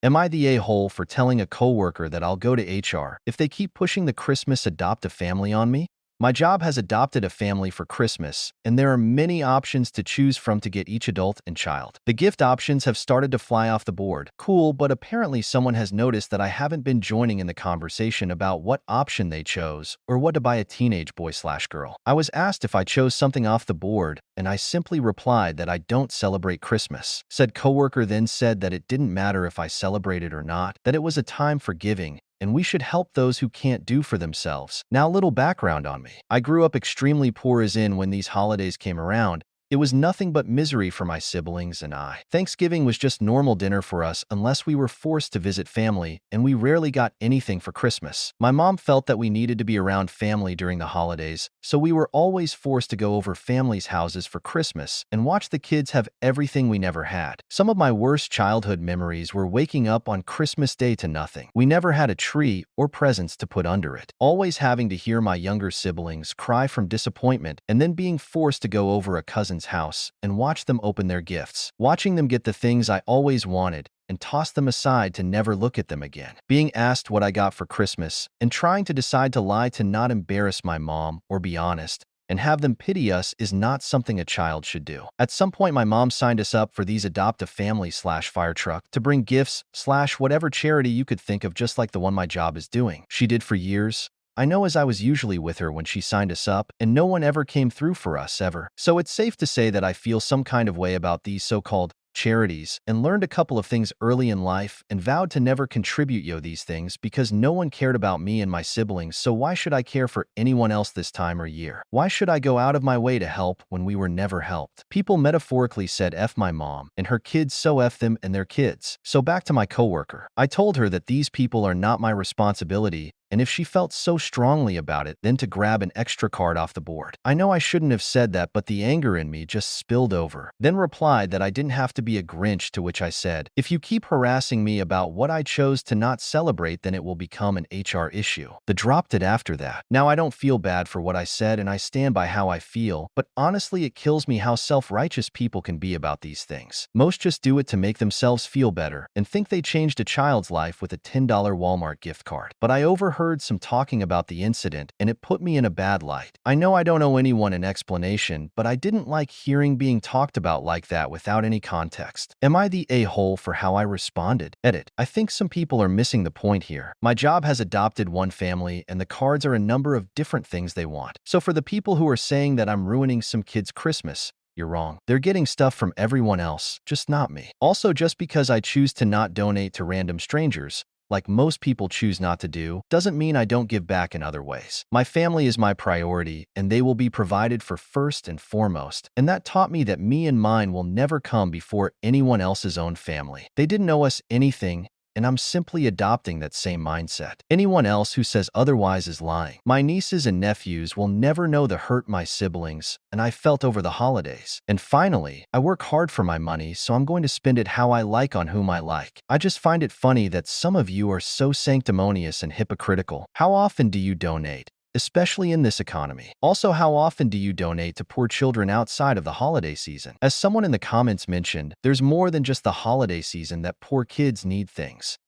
Am I the a-hole for telling a coworker that I'll go to HR if they keep pushing the Christmas adopt a family on me? My job has adopted a family for Christmas, and there are many options to choose from to get each adult and child. The gift options have started to fly off the board. Cool, but apparently someone has noticed that I haven't been joining in the conversation about what option they chose or what to buy a teenage boy/girl. I was asked if I chose something off the board, and I simply replied that I don't celebrate Christmas. Said coworker then said that it didn't matter if I celebrated or not, that it was a time for giving, and we should help those who can't do for themselves. Now, little background on me. I grew up extremely poor, as in when these holidays came around, it was nothing but misery for my siblings and I. Thanksgiving was just normal dinner for us unless we were forced to visit family, and we rarely got anything for Christmas. My mom felt that we needed to be around family during the holidays, so we were always forced to go over families' houses for Christmas and watch the kids have everything we never had. Some of my worst childhood memories were waking up on Christmas Day to nothing. We never had a tree or presents to put under it. Always having to hear my younger siblings cry from disappointment and then being forced to go over a cousin's house and watch them open their gifts, watching them get the things I always wanted and toss them aside to never look at them again, being asked what I got for Christmas and trying to decide to lie to not embarrass my mom or be honest and have them pity us is not something a child should do. At some point, my mom signed us up for these adopt a family/fire truck to bring gifts/whatever charity you could think of, just like the one my job is doing. She did for years. I know, as I was usually with her when she signed us up, and no one ever came through for us ever. So it's safe to say that I feel some kind of way about these so-called charities and learned a couple of things early in life and vowed to never contribute these things because no one cared about me and my siblings, so why should I care for anyone else this time or year? Why should I go out of my way to help when we were never helped? People metaphorically said F my mom and her kids, so F them and their kids. So back to my coworker. I told her that these people are not my responsibility, and if she felt so strongly about it, then to grab an extra card off the board. I know I shouldn't have said that, but the anger in me just spilled over. Then replied that I didn't have to be a Grinch, to which I said, if you keep harassing me about what I chose to not celebrate, then it will become an HR issue. They dropped it after that. Now, I don't feel bad for what I said, and I stand by how I feel, but honestly, it kills me how self-righteous people can be about these things. Most just do it to make themselves feel better and think they changed a child's life with a $10 Walmart gift card. But I overheard some talking about the incident, and it put me in a bad light. I know I don't owe anyone an explanation, but I didn't like hearing being talked about like that without any context. Am I the a-hole for how I responded? Edit. I think some people are missing the point here. My job has adopted one family, and the cards are a number of different things they want. So for the people who are saying that I'm ruining some kids' Christmas, you're wrong. They're getting stuff from everyone else, just not me. Also, just because I choose to not donate to random strangers, like most people choose not to do, doesn't mean I don't give back in other ways. My family is my priority, and they will be provided for first and foremost, and that taught me that me and mine will never come before anyone else's own family. They didn't owe us anything, and I'm simply adopting that same mindset. Anyone else who says otherwise is lying. My nieces and nephews will never know the hurt my siblings and I felt over the holidays. And finally, I work hard for my money, so I'm going to spend it how I like on whom I like. I just find it funny that some of you are so sanctimonious and hypocritical. How often do you donate? Especially in this economy. Also, how often do you donate to poor children outside of the holiday season? As someone in the comments mentioned, there's more than just the holiday season that poor kids need things.